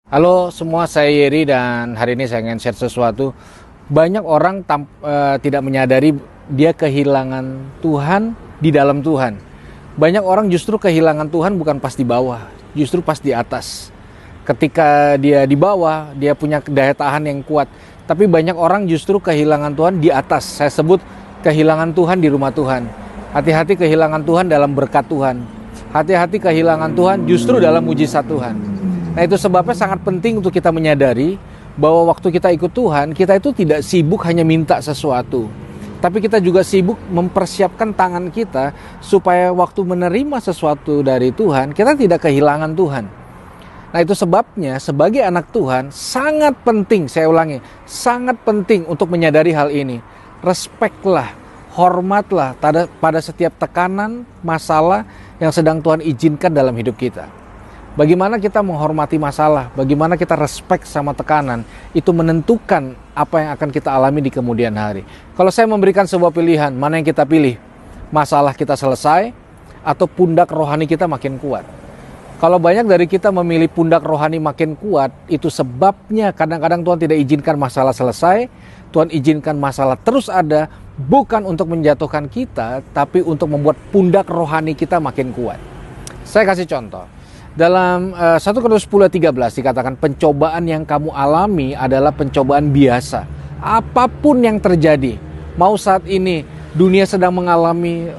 Halo semua, saya Yeri dan hari ini saya ingin share sesuatu. Banyak orang tidak menyadari dia kehilangan Tuhan di dalam Tuhan. Banyak orang justru kehilangan Tuhan bukan pas di bawah, justru pas di atas. Ketika dia di bawah, dia punya daya tahan yang kuat. Tapi banyak orang justru kehilangan Tuhan di atas. Saya sebut kehilangan Tuhan di rumah Tuhan. Hati-hati kehilangan Tuhan dalam berkat Tuhan. Hati-hati kehilangan Tuhan justru dalam mujizat Tuhan. Nah, itu sebabnya sangat penting untuk kita menyadari bahwa waktu kita ikut Tuhan, kita itu tidak sibuk hanya minta sesuatu. Tapi kita juga sibuk mempersiapkan tangan kita supaya waktu menerima sesuatu dari Tuhan, kita tidak kehilangan Tuhan. Nah, itu sebabnya sebagai anak Tuhan sangat penting, saya ulangi, sangat penting untuk menyadari hal ini. Respeklah, hormatlah pada setiap tekanan, masalah yang sedang Tuhan izinkan dalam hidup kita. Bagaimana kita menghormati masalah, bagaimana kita respect sama tekanan, itu menentukan apa yang akan kita alami di kemudian hari. Kalau saya memberikan sebuah pilihan, mana yang kita pilih? Masalah kita selesai atau pundak rohani kita makin kuat? Kalau banyak dari kita memilih pundak rohani makin kuat, itu sebabnya kadang-kadang Tuhan tidak izinkan masalah selesai, Tuhan izinkan masalah terus ada, bukan untuk menjatuhkan kita, tapi untuk membuat pundak rohani kita makin kuat. Saya kasih contoh. Dalam 1 Korintus 10:13 dikatakan pencobaan yang kamu alami adalah pencobaan biasa. Apapun yang terjadi, mau saat ini dunia sedang mengalami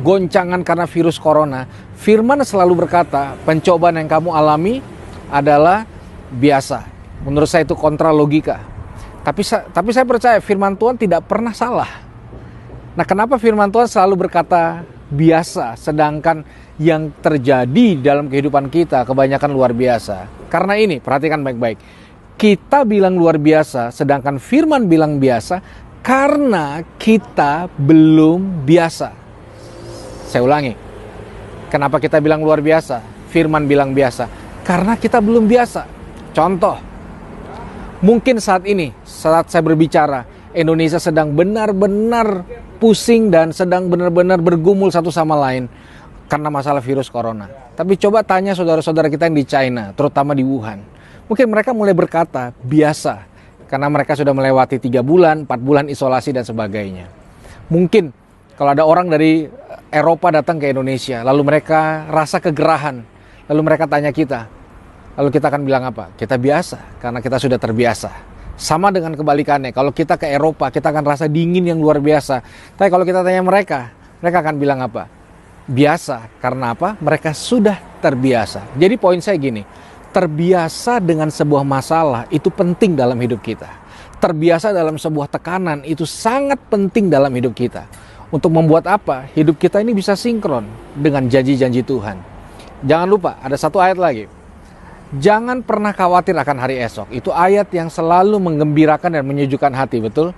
goncangan karena virus corona, firman selalu berkata pencobaan yang kamu alami adalah biasa. Menurut saya itu kontra logika. Tapi saya percaya firman Tuhan tidak pernah salah. Nah, kenapa firman Tuhan selalu berkata biasa, sedangkan yang terjadi dalam kehidupan kita kebanyakan luar biasa? Karena ini, perhatikan baik-baik. Kita bilang luar biasa, sedangkan firman bilang biasa, karena kita belum biasa. Saya ulangi. Kenapa kita bilang luar biasa? Firman bilang biasa. Karena kita belum biasa. Contoh, mungkin saat ini, saat saya berbicara, Indonesia sedang benar-benar pusing dan sedang benar-benar bergumul satu sama lain karena masalah virus corona. Tapi coba tanya saudara-saudara kita yang di China, terutama di Wuhan. Mungkin mereka mulai berkata biasa karena mereka sudah melewati 3 bulan, 4 bulan isolasi dan sebagainya. Mungkin kalau ada orang dari Eropa datang ke Indonesia, lalu mereka rasa kegerahan, lalu mereka tanya kita, lalu kita akan bilang apa? Kita biasa karena kita sudah terbiasa. Sama dengan kebalikannya, kalau kita ke Eropa, kita akan rasa dingin yang luar biasa. Tapi kalau kita tanya mereka akan bilang apa? Biasa, karena apa? Mereka sudah terbiasa. Jadi poin saya gini, terbiasa dengan sebuah masalah itu penting dalam hidup kita. Terbiasa dalam sebuah tekanan itu sangat penting dalam hidup kita. Untuk membuat apa? Hidup kita ini bisa sinkron dengan janji-janji Tuhan. Jangan lupa, ada satu ayat lagi. Jangan pernah khawatir akan hari esok. Itu ayat yang selalu menggembirakan dan menyejukkan hati, betul?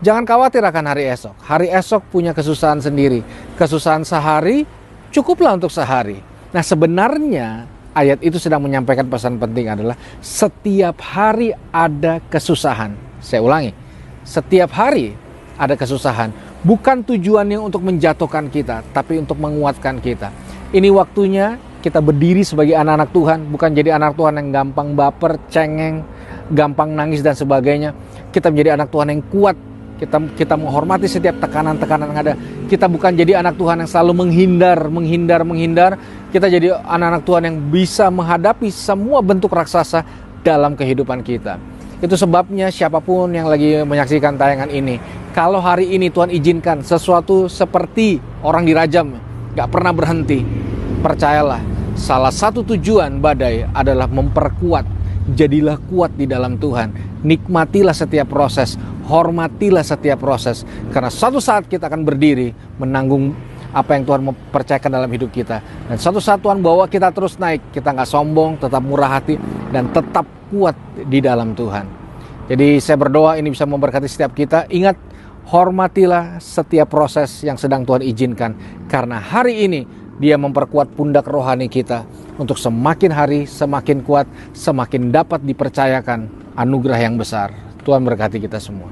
Jangan khawatir akan hari esok. Hari esok punya kesusahan sendiri. Kesusahan sehari, cukuplah untuk sehari. Nah, sebenarnya ayat itu sedang menyampaikan pesan penting adalah setiap hari ada kesusahan. Saya ulangi, setiap hari ada kesusahan. Bukan tujuannya untuk menjatuhkan kita, tapi untuk menguatkan kita. Ini waktunya kita berdiri sebagai anak-anak Tuhan, bukan jadi anak Tuhan yang gampang baper, cengeng, gampang nangis dan sebagainya. Kita menjadi anak Tuhan yang kuat. Kita menghormati setiap tekanan-tekanan yang ada. Kita bukan jadi anak Tuhan yang selalu menghindar. Kita jadi anak-anak Tuhan yang bisa menghadapi semua bentuk raksasa dalam kehidupan kita. Itu sebabnya siapapun yang lagi menyaksikan tayangan ini, kalau hari ini Tuhan izinkan sesuatu seperti orang dirajam, gak pernah berhenti, percayalah, salah satu tujuan badai adalah memperkuat. Jadilah kuat di dalam Tuhan. Nikmatilah setiap proses. Hormatilah setiap proses. Karena suatu saat kita akan berdiri menanggung apa yang Tuhan percayakan dalam hidup kita. Dan suatu saat Tuhan bawa kita terus naik. Kita gak sombong, tetap murah hati, dan tetap kuat di dalam Tuhan. Jadi saya berdoa ini bisa memberkati setiap kita. Ingat, hormatilah setiap proses yang sedang Tuhan izinkan. Karena hari ini Dia memperkuat pundak rohani kita untuk semakin hari semakin kuat, semakin dapat dipercayakan anugerah yang besar. Tuhan berkati kita semua.